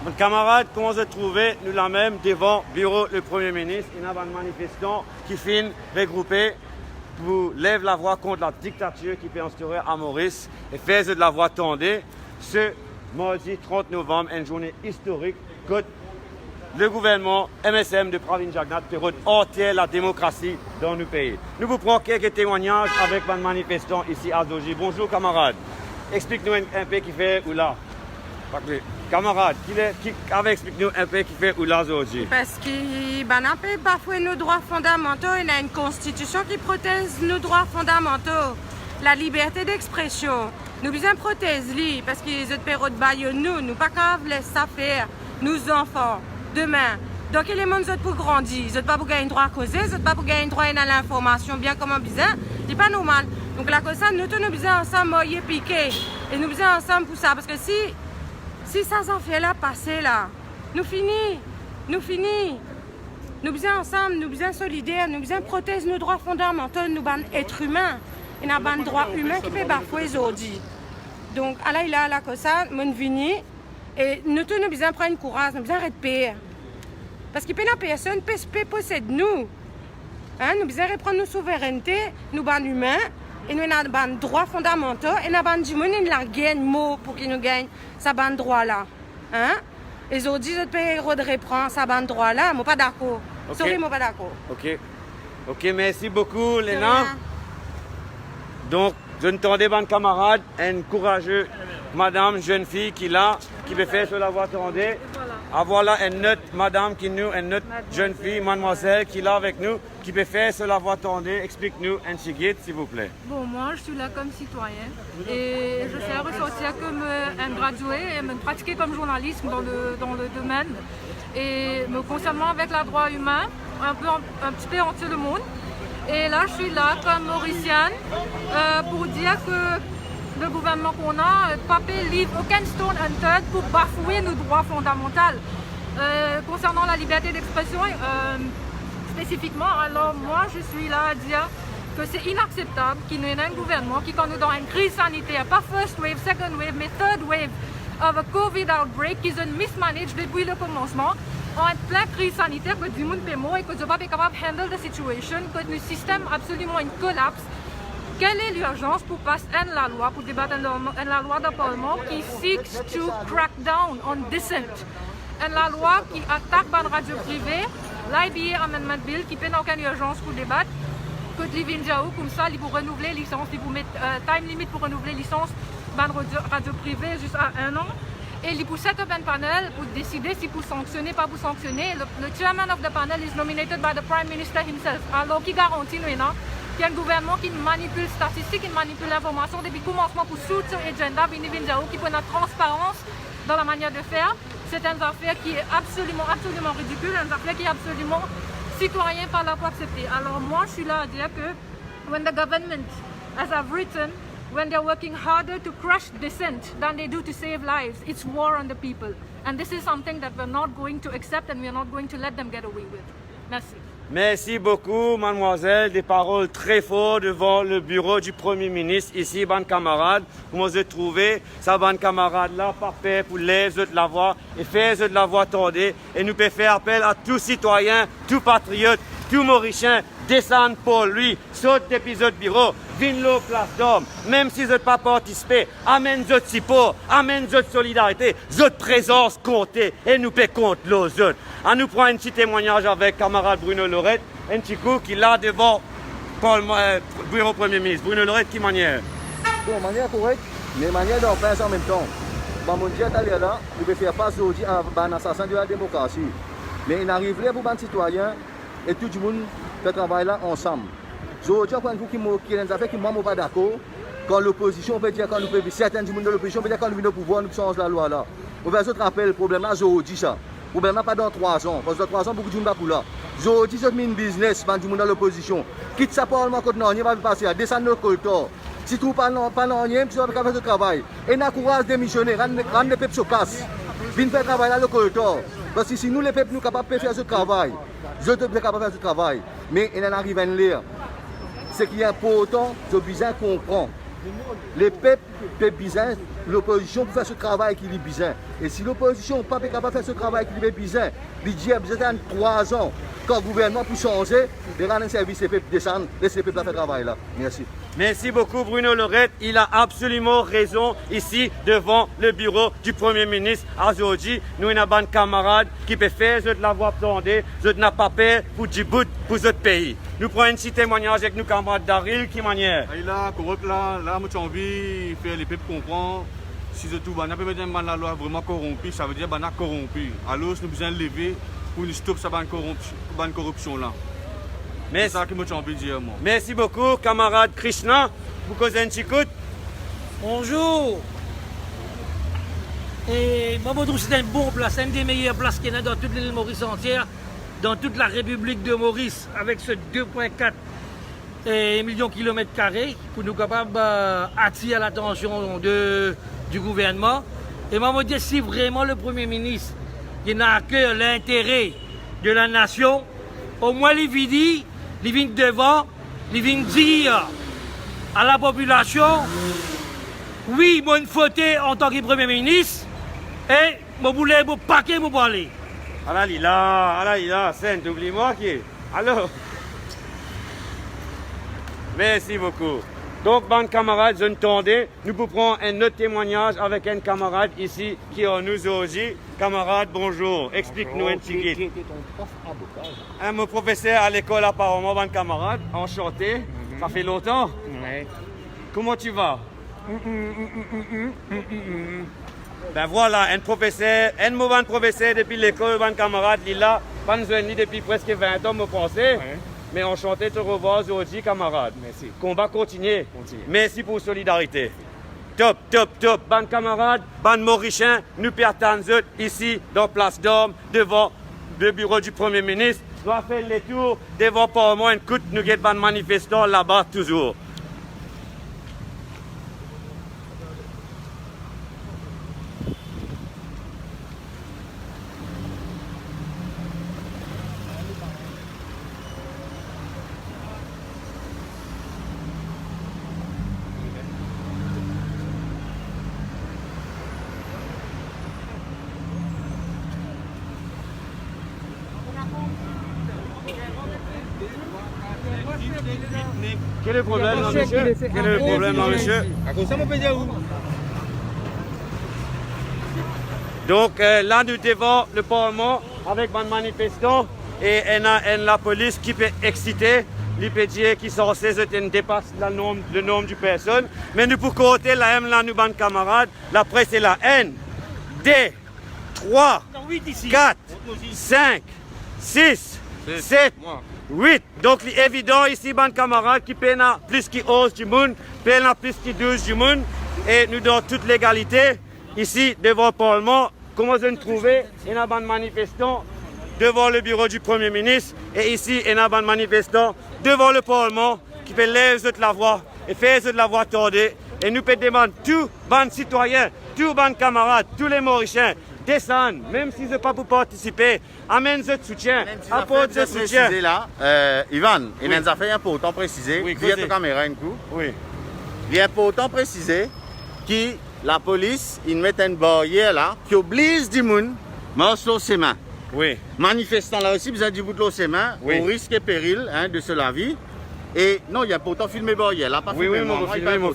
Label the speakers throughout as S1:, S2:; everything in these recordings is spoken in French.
S1: Mon camarade, comment se trouver, nous la même devant le bureau du Premier ministre. Il y a des manifestants qui finissent regroupés pour lever la voix contre la dictature qui peut instaurer à Maurice et faire de la voix tendue. Ce mardi 30 novembre, une journée historique que le gouvernement MSM de Pravin Jagnat peut entière la démocratie dans nos pays. Nous vous prenons quelques témoignages avec les manifestants ici à Zoji. Bonjour camarades. Explique-nous un peu qui fait ou là. Camarade, explique-nous un peu qui fait ou là Zoji.
S2: Parce qu'il peut bafouer nos droits fondamentaux. Il y a une constitution qui protège nos droits fondamentaux. La liberté d'expression. Nous besoin protéger parce qu'ils ont période de nous pas qu'à laisser ça faire. Nous enfants, demain. Donc les gens pour grandir, ils n'ont pas pour gagner droit à causer, ils n'ont pas pour gagner droit à l'information bien comme besoin. C'est pas normal. Donc la cause ça, nous tous nous besoin ensemble piquer et nous besoin ensemble pour ça parce que si ça s'en fait là passer là, nous finit. Nous besoin ensemble, nous besoin solidaires, nous besoin protéger nos droits fondamentaux, nous sommes êtres humains. Il y a un droit humain qui peut bafouer aujourd'hui. Donc là il a la cause ça, mon vini et nous tous nous besoin prendre courage, nous besoin arrêter. Parce que personne ne peut posséder nous. Hein? Nous devons reprendre nos souverainetés, nous sommes humains, et nous avons des droits fondamentaux, et nous avons du monde qui a gagné mot pour qu'ils nous gagnent ces droits-là. Hein? Et aujourd'hui, je peux reprendre ces droits-là, je ne suis pas d'accord.
S1: Okay.
S2: Sorry, je ne suis pas d'accord.
S1: Ok, merci beaucoup, Léna. Donc, je ne tendais pas un camarade, une courageuse madame, jeune fille qui là, qui veut faire sur la voie tendue. Voilà une autre madame une autre jeune fille, mademoiselle qui est là avec nous, qui peut faire sur la voie tendue. Explique-nous un petit guide, s'il vous plaît.
S3: Bon, moi, je suis là comme citoyen et je fais ressortir comme un gradué et me pratiquer comme journaliste dans le domaine. Et me concernant avec le droit humain, un petit peu entier le monde. Et là, je suis là comme mauricienne pour dire que le gouvernement qu'on a, papé livre aucun stone unturned pour bafouer nos droits fondamentaux. Concernant la liberté d'expression, spécifiquement, alors moi je suis là à dire que c'est inacceptable qu'il y ait un gouvernement qui, quand nous dans une crise sanitaire, pas first wave, second wave, mais third wave of a COVID outbreak, qu'ils ont mismanaged depuis le commencement, en pleine crise sanitaire, que du monde peut mourir et que nous ne sommes pas capables de handle the situation, que notre système absolument une collapse. Quelle est l'urgence pour passer la loi, pour débattre la loi d'un Parlement qui seeks to crack down on dissent? La loi qui attaque la radio privée, l'IBA Amendment Bill qui n'a aucune urgence pour débattre, que l'Ivinjaou, comme ça, il vous renouveler licence, il vous met time limit pour renouveler licence radio privée jusqu'à 1 an. Et il pousse un panel pour décider si pour sanctionner, pas pour sanctionner. Le chairman of the panel is nominated by the Prime Minister himself. Alors, qui garantit maintenant qu'il y a un gouvernement qui manipule les statistiques, qui manipule l'information depuis le commencement pour soutenir l'agenda, qui prend la transparence dans la manière de faire. C'est une affaire qui est absolument ridicule, une affaire qui est absolument citoyen par la pour accepter. Alors moi, je suis là à dire que when the government, as I've written, when they're working harder to crush dissent than they do to save lives, it's war on the people. And this is something that we're not going to accept and we're not going to let them get away with. Merci.
S1: Merci beaucoup, mademoiselle. Des paroles très fortes devant le bureau du Premier ministre. Ici, bonne camarade. Comment vous trouvez ça, bonne camarade là, parfait pour les autres de la voix et faire de la voix tendue. Et nous pouvons faire appel à tout citoyen, tout patriote, tout mauricien, descendre pour lui, saute d'épisode bureau, viens place d'homme, même si vous n'avez pas participé, amène votre support, amène votre solidarité, votre présence comptée et nous peut compte les autres. On nous prend un petit témoignage avec camarade Bruno Lorette, un petit coup qui est là devant le bureau Premier ministre. Bruno Lorette, qui manière?
S4: Bon, manière correcte, mais manière d'en faire en même temps. Bon, mon Dieu, là, il peut faire face aujourd'hui à un assassin de la démocratie. Mais il arrive là pour les citoyens et tout le monde fait travail là ensemble. Aujourd'hui, quand vous qui est affaire qui ne sont pas d'accord, quand l'opposition peut dire, quand nous peut certains du monde de l'opposition peut dire quand nous venons au pouvoir, nous changeons la loi là. On va se rappeler le problème là aujourd'hui ça. Le problème là pas dans 3 ans, parce que dans 3 ans beaucoup de monde va pour là. Aujourd'hui, c'est une business du monde de l'opposition. Quitte ça parlement contre nous, il va passer, descendre le collecteur. Si tu pas non rien, tu vas faire le travail. Et n'a courage de démissionner, rendre les peuples sur place. Viens faire travail là le collecteur. Parce que si nous les peuples nous capables de faire ce travail, je te bien capable de faire ce travail. Mais il en arrive à une lire. Ce qui est important, c'est besoin comprendre Les peuples peuvent besoin, l'opposition pour faire ce travail qui est besoin. Et si l'opposition n'est pas capable de faire ce travail qui est besoin, il dit qu'il y a 3 ans, quand le gouvernement peut changer, les rendre un service, les peuples descendent, laissez les peuples faire ce travail-là. Merci.
S1: Merci beaucoup Bruno Lorette. Il a absolument raison ici devant le bureau du Premier ministre aujourd'hui. Nous avons des camarades qui peuvent faire de la voix tendue, de n'a pas peur pour Djibouti, pour notre pays. Nous prenons un petit témoignage avec nos camarades Daryl qui manière.
S5: Là, correct là, moi j'ai envie de faire les peuples comprendre. Si c'est tout, on peut mettre la loi vraiment corrompue, ça veut dire qu'on a corrompu. Alors nous avons besoin de lever pour nous stopper cette corruption là. C'est ça que moi j'ai envie de dire moi.
S1: Merci beaucoup camarade Krishna. Vous causez un petit coup.
S6: Bonjour. Et moi, je trouve que c'est une bonne place, une des meilleures places qu'il y a dans toute l'île Maurice entière, dans toute la République de Maurice, avec ce 2,4 millions de kilomètres carrés, pour nous capables d'attirer l'attention du gouvernement. Et moi, je dis, si vraiment le Premier ministre il n'a que l'intérêt de la nation, au moins il vient devant, il vient dire à la population, oui, moi une faute en tant que Premier ministre, et je voulais vous paquer pour parler.
S1: Allah lila, c'est oublie-moi qui est. Alors, merci beaucoup. Donc, bonnes camarades, je n'entendais, nous pouvons prendre un autre témoignage avec un camarade ici qui est en nous aujourd'hui. Camarade, bonjour. Explique-nous un petit guide. Mon professeur à l'école apparemment, bonne camarade. Enchanté. Ça fait longtemps.
S6: Ouais.
S1: Comment tu vas? Ben voilà, un mauvais professeur depuis l'école, bonne camarade, Lila, pas nous depuis presque 20 ans, me pensais.
S6: Ouais.
S1: Mais enchanté de te revoir aujourd'hui, camarade.
S6: Merci.
S1: Qu'on va continuer.
S6: Continue.
S1: Merci pour la solidarité. Top. Bonne camarade, bonne Mauricien, nous partons ici dans Place d'Orme, devant le bureau du Premier ministre. Nous avons fait les tours devant le Parlement, une coute, nous avons des manifestants là-bas toujours. Quel est le problème, là, monsieur? Quel est le problème, là, monsieur? Donc là, nous devons le Parlement avec un manifestant et la police qui peut exciter, qui peut dire qu'ils sont censés dépasse le nombre de personnes. Mais nous, pour côté, la haine, là, nous, bonnes camarades, la presse, c'est la haine. 2, 3, 4, 5, 6, 7, 8. Donc, il est évident ici, bonnes camarades, qui peinent plus qui 11 du monde, peinent plus qui 12 du monde. Et nous, dans toute l'égalité, ici, devant le Parlement, comment je trouver, il y a un manifestant devant le bureau du Premier ministre. Et ici, il y a un manifestant devant le Parlement qui peut lever la voix et faire de la voix tordue. Et nous peut demander tous les citoyens, tous les camarades, tous les Mauriciens, descendre, même s'ils ne sont pas pour participer, amène ce soutien, apporte ce soutien.
S7: Là, Ivan, il nous a fait important préciser,
S1: Oui,
S7: via ta caméra un coup,
S1: Oui.
S7: il est important préciser que la police, il met une barrière là, qui oblige du monde à marcher ses mains.
S1: Oui.
S7: Manifestant là aussi, vous avez du bout de ses mains,
S1: Oui.
S7: au risque et péril de se la vie. Et non, il y a pourtant filmé barrière là, pas
S1: Oui,
S7: filmé.
S1: mon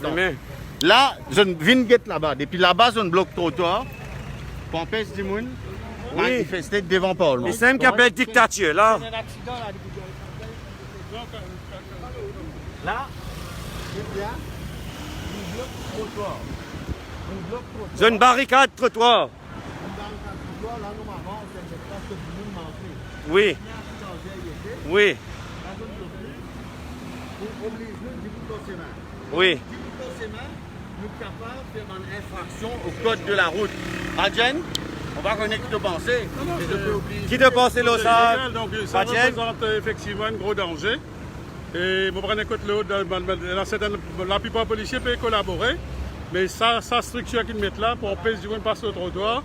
S1: filmé.
S7: Là, je viens de là-bas. Depuis là-bas, je bloque trottoir pour empêcher du monde de manifester devant le Parlement.
S1: C'est un qui appelle dictature, là.
S7: Là,
S1: C'est une barricade trottoir. Oui. Oui. Oui.
S7: nous sommes capables de faire une infraction au code de la route. Adjen, on va connaître qui te penser.
S1: Qui te pense l'osage?
S8: Donc ça représente effectivement un gros danger. Et vous prenez compte la plupart des policiers peuvent collaborer, mais sa structure qu'ils mettent là pour empêcher du monde de passer au trottoir,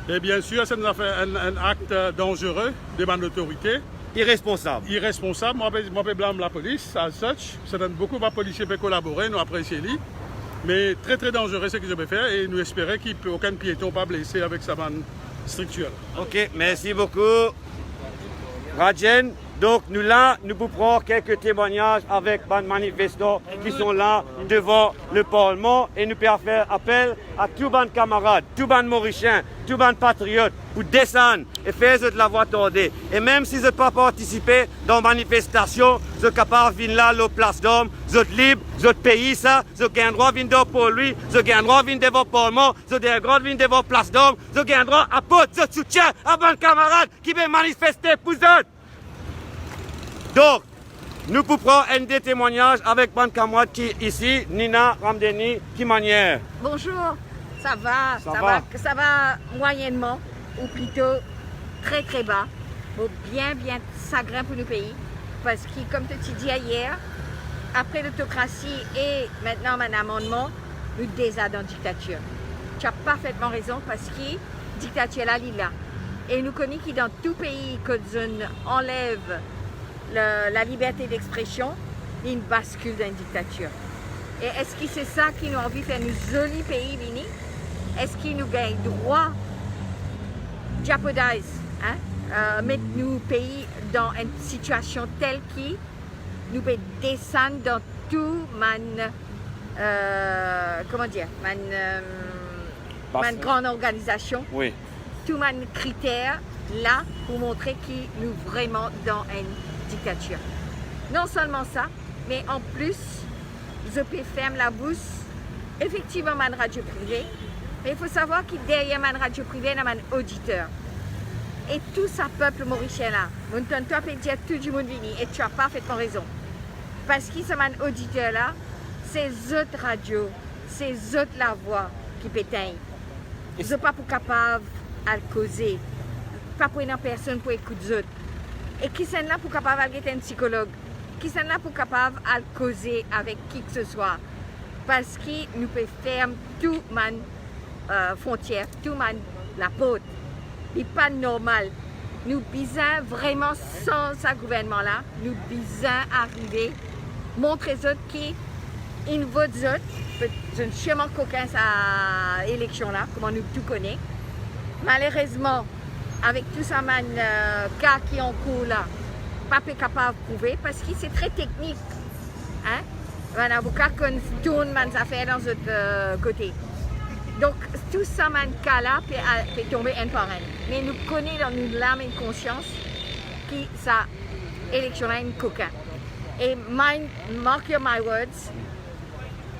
S8: et bien sûr, ça nous a fait un acte dangereux devant l'autorité.
S1: Irresponsable.
S8: Irresponsable, moi je blâme la police, as such. Beaucoup de policiers peuvent collaborer, nous apprécions. Mais très très dangereux ce que je vais faire et nous espérons qu'il n'y ait aucun piéton pas blessé avec sa bande structurelle.
S1: Ok, merci beaucoup. Rajen, donc nous là, nous vous prenons quelques témoignages avec les manifestants qui sont là devant le Parlement et nous pouvons faire appel à tous les camarades, tous les Mauriciens, tous les patriotes pour descendre et faire de la voix tordée. Et même si vous n'êtes pas participé dans la manifestation, vous êtes capable de venir là, la place d'homme, vous êtes libre, vous êtes pays ça, vous avez un droit de venir pour lui, vous avez un droit de venir devant le Parlement, vous avez un droit de venir devant la place d'homme, vous avez un droit à porter votre soutien à vos camarades qui veulent manifester pour vous. Donc, nous pouvons prendre un des témoignages avec mon camarade qui est ici, Nina Ramdeni, qui manière.
S9: Bonjour, ça va, ça va moyennement, ou plutôt très très bas, mais bien ça pour le pays, parce que comme tu dis hier, après l'autocratie et maintenant mon amendement, nous déjà dans la dictature. Tu as parfaitement raison parce que la dictature là, il est là. Et nous connaissons que dans tout pays que on enlève la liberté d'expression, il y a une bascule dans une dictature. Et est-ce que c'est ça qui nous a envie de faire nous joli pays, Vini? Est-ce qu'il nous gagne droit jeopardize, mettre nous pays dans une situation telle que nous pouvons descendre dans tout man grande organisation,
S1: oui.
S9: Tout man critères là pour montrer que nous vraiment dans une dictature. Non seulement ça, mais en plus, je peux fermer la bouche, effectivement, ma radio privée, mais il faut savoir que derrière ma radio privée, il y a un auditeur. Et tout ça, peuple mauricien là, mon tonton peut dire tout du monde vini, et tu as parfaitement raison. Parce que ce auditeur là, c'est autres radios, c'est autres la voix qui pétaigne. Je ne suis pas capable de causer, pas pour une personne pour écouter les autres. Et qui sont là pour capable d'être un psychologue, qui sont là pour capable de causer avec qui que ce soit. Parce que nous pouvons faire tout man frontière, tout man la porte. Et pas normal. Nous besoin vraiment sans ce gouvernement-là, nous besoin arriver, montrer aux autres qui ils votent aux autres. Je ne sais pas qu'aucun cette élection-là, comme nous tout connaissons. Malheureusement, avec tout ça, cas qui est en cours là, pas capable de prouver parce que c'est très technique. Hein? Un avocat qui tourne ses affaires dans l'autre côté. Donc, tout ça, ce cas-là peut tomber un par un. Mais nous connaissons dans nous l'âme et conscience que ça élection-là est une coquin. Et mark your my words,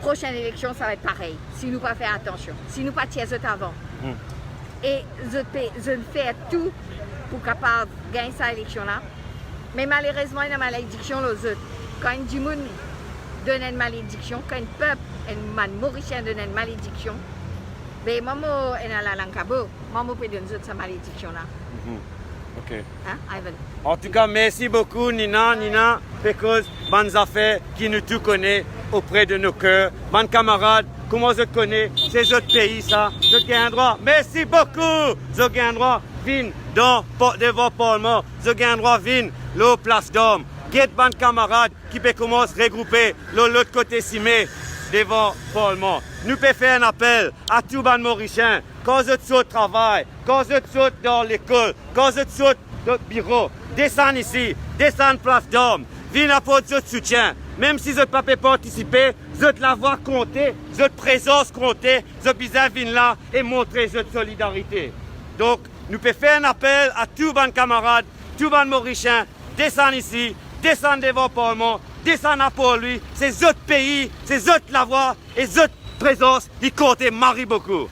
S9: prochaine élection, ça va être pareil. Si nous ne pas faire attention, si nous ne pas tirer avant. Et je fais tout pour capable gagner cette élection-là. Mais malheureusement, il y a une malédiction aux autres. Quand du monde donne une malédiction, quand un peuple, un Mauricien donne une malédiction, mais maman est dans la langue cabo, maman peut donner cette malédiction-là.
S1: Ok.
S9: Hein, Ivan?
S1: En tout cas, merci beaucoup Nina, parce que bonnes affaires qui nous tout connaît auprès de nos cœurs. Bonnes camarades, comment je connais, c'est notre pays ça. Je gagne un droit. Merci beaucoup. Je gagne un droit. Vin devant le Parlement. Je gagne un droit. Vin l'eau place d'homme. Quel bonnes camarades qui peut commencer à regrouper l'autre côté cimé devant le Parlement. Nous pouvons faire un appel à tous les Mauriciens. Quand vous êtes au travail, quand vous êtes dans l'école, quand vous êtes dans le bureau, descendez ici, descendez place d'homme, venez apporter votre soutien. Même si vous n'avez pas pu participer, vous êtes la voix comptée, votre présence comptée, vous avez besoin de venir là et montrer votre solidarité. Donc, nous pouvons faire un appel à tous les camarades, tous les Mauriciens, descendez ici, descendez devant le Parlement, descendez pour lui, c'est votre pays, c'est votre la voix et votre présence qui compte marie beaucoup.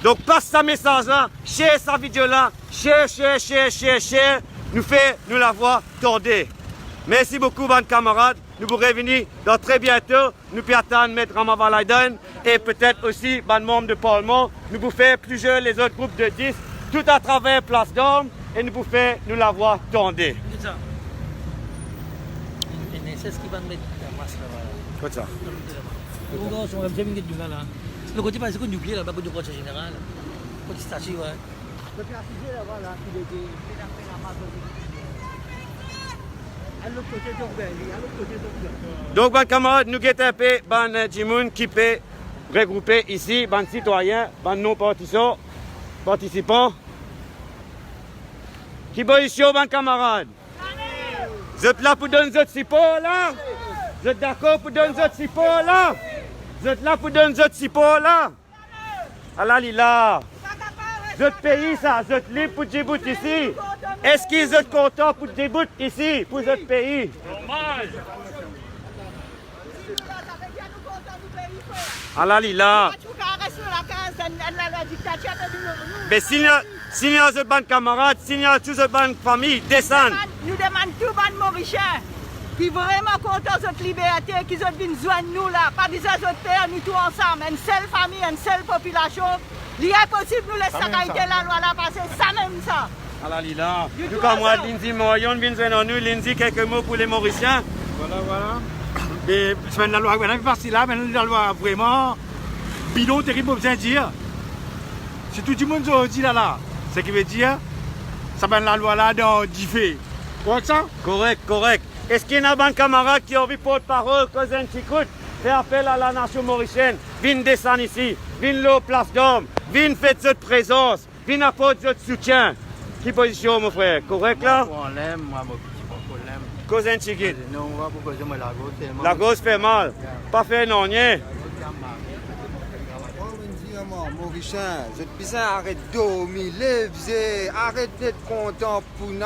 S1: Donc passe ce message-là, share sa vidéo-là, share, nous la voix tordée. Merci beaucoup, bonnes camarades. Nous vous revenons dans très bientôt. Nous pouvons attendre M. Ramavalaiden et peut-être aussi, bonnes membres du Parlement. Nous vous faisons plusieurs les autres groupes de 10, tout à travers Place d'Homme et nous vous faisons nous la voix tordée.
S6: C'est ça. C'est ce qui va mettre la masse là-bas.
S1: Quoi ça?
S6: Le côté pas c'est qu'on oublie là-bas du conseil général. Côté statut, ouais.
S1: Donc, ban camarades, nous guettons un peu, ban Jimoun qui peut regrouper ici, ban citoyens, ban participants. Qui position, ban camarades? Vous êtes là pour donner votre support là? Vous êtes d'accord pour donner votre support là? Vous êtes là pour donner votre support là? Allah lila. Votre pays ça, vous êtes libre pour Djibouti ici. Est-ce qu'ils sont contents pour Djibouti ici, pour votre pays? Allah lila. Mais s'il y a de bonnes camarades, s'il y a toutes de bonnes familles, descendent.
S10: Nous demandons tout les Mauriciens qui sont vraiment contents de notre liberté, qui sont venus joindre nous là, pas des autres pères, nous tous ensemble, une seule famille, une seule population. Il est possible de nous laisser arrêter la loi là, parce que ça même ça.
S1: Allah lila. Nous camarades, Lindsay Morion, viennent joindre nous. Lindsay, quelques mots pour les Mauriciens.
S11: Voilà. Et la loi, maintenant, partie là, maintenant, la loi vraiment bidon, terrible, besoin de dire. C'est tout le monde dit là. Ce qui veut dire, ça va la loi là dans 10 faits. Correct ça?
S1: Correct. Est-ce qu'il y a un camarade qui a envie de porte-parole, cousin Tchikout, fait appel à la nation mauricienne? Viens descendre ici, viens là, place d'homme, viens faire votre présence, viens apporter votre soutien. Qui position, mon frère? Correct là?
S12: Problème.
S1: Cousin Tchikout.
S12: Non, on va pour causer la gauche tellement.
S1: La gauche fait mal. Pas fait non, rien.
S13: Mauricien, je te arrête de dormir, lève-y, arrête d'être content pour nous,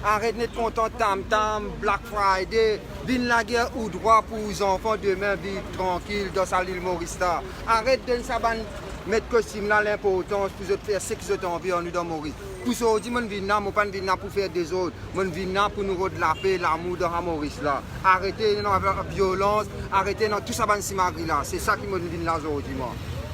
S13: arrête d'être content tam-tam, Black Friday, viens la guerre ou droit pour les enfants demain vivre tranquille dans sa l'île Maurice. Arrête de mettre costume là l'importance pour faire ce que vous avez envie dans Maurice. Pour ça, je ne viens pas pour faire des autres, je viens pour nous rendre la paix, l'amour dans Maurice. Arrêtez la violence, arrêtez tout ça, c'est ça qui me vient là aujourd'hui.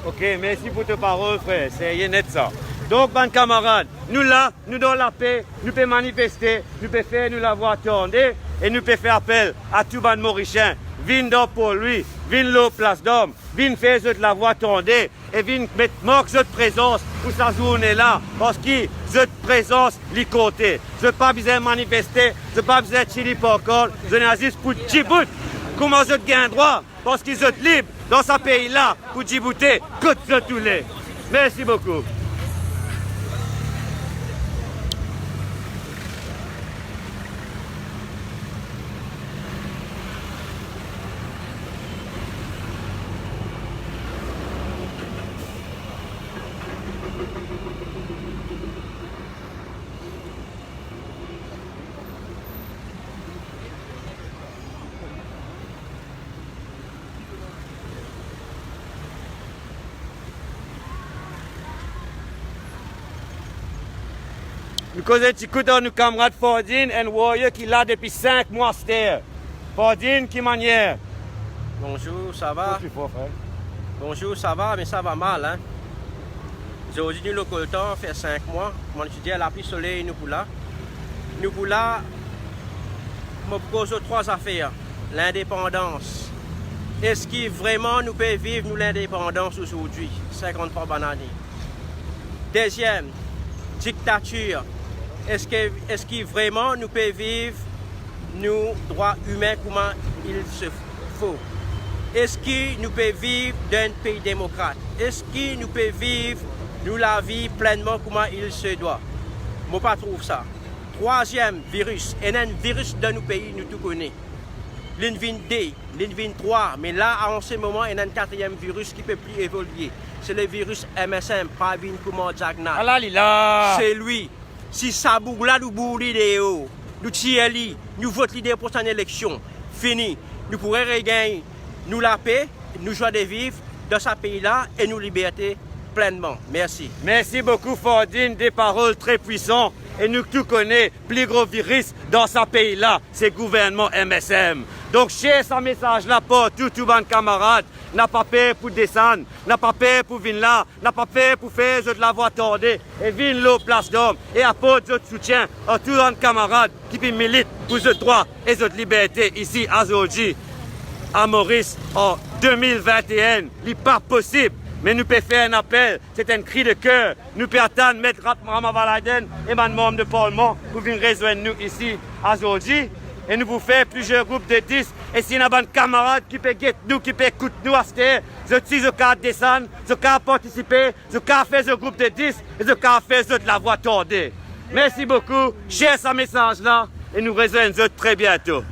S1: Ok, merci pour tes paroles, frère. C'est net ça. Donc, ban camarades, nous là, nous dans la paix, nous pouvons manifester, nous pouvons faire nous la voix tendre et nous pouvons faire appel à tout ban Mauricien. Viens pour lui, viens là, place d'homme, viens faire la voix tendre et viens mettre marque votre présence pour sa journée là. Parce que votre présence l'y côté. Je n'ai pas besoin de manifester, je n'ai pas besoin de chili encore, je n'ai juste pour Djibouti. Comment je gagne droit? Parce qu'ils sont libres dans ce pays-là pour Djibouti, que tous les. Merci beaucoup. Nous causons un petit coup dans nos camarades Fordine, un warrior qui est là depuis 5 mois. Fordine, qui manière?
S14: Bonjour, ça va? Bonjour, ça va, mais ça va mal. Hein? Aujourd'hui, nous, le temps fait 5 mois. Mon étudiant a la pluie soleil, nous pour là. Nous pour là, je me pose 3 affaires. L'indépendance. Est-ce que vraiment nous pouvons vivre nous l'indépendance aujourd'hui? 53 bananes. Deuxième, dictature. Est-ce que vraiment nous pouvons vivre nos droits humains comment il se faut? Est-ce que nous pouvons vivre dans un pays démocrate? Est-ce que nous pouvons vivre nous la vie pleinement comment il se doit? Moi, pas trouve ça. Troisième virus. Il y a un virus dans nos pays, nous tout connaissons. L'INVIN 2, l'INVIN 3, mais là, en ce moment, il y a un 4e virus qui ne peut plus évoluer. C'est le virus MSM, Pravin Kumar Jagnnath. C'est lui. Si ça bouge là, nous bouge l'idéo, nous tirons, nous votons l'idée pour cette élection. Fini. Nous pourrons regagner nous la paix, nous joie de vivre dans ce pays-là et nous liberté pleinement. Merci.
S1: Merci beaucoup, Fordine. Des paroles très puissantes. Et nous tous connaissons le plus gros virus dans ce pays-là, c'est le gouvernement MSM. Donc, cher ce message-là pour tous les camarades, n'a pas peur pour descendre, n'a pas peur pour venir là, n'a pas peur pour faire de la voix tordue et venir là, place d'homme et apporter votre soutien à tous les camarades qui militent pour ce droit et cette liberté ici à Zoji, à Maurice, en 2021. Ce n'est pas possible. Mais nous pouvons faire un appel, c'est un cri de cœur. Nous pouvons attendre Maître Ramavaladen et mon membre de Parlement pour venir rejoindre nous ici à Zoji. et nous vous faisons plusieurs groupes de 10. Et si nous avons des camarades qui peuvent nous, qui peuvent écouter nous à ce terre, je suis au cas de descendre, je peux participer, je peux faire ce groupe de 10 et je peux faire la voix tordée. Merci beaucoup, share ce message-là et nous rejoignons très bientôt.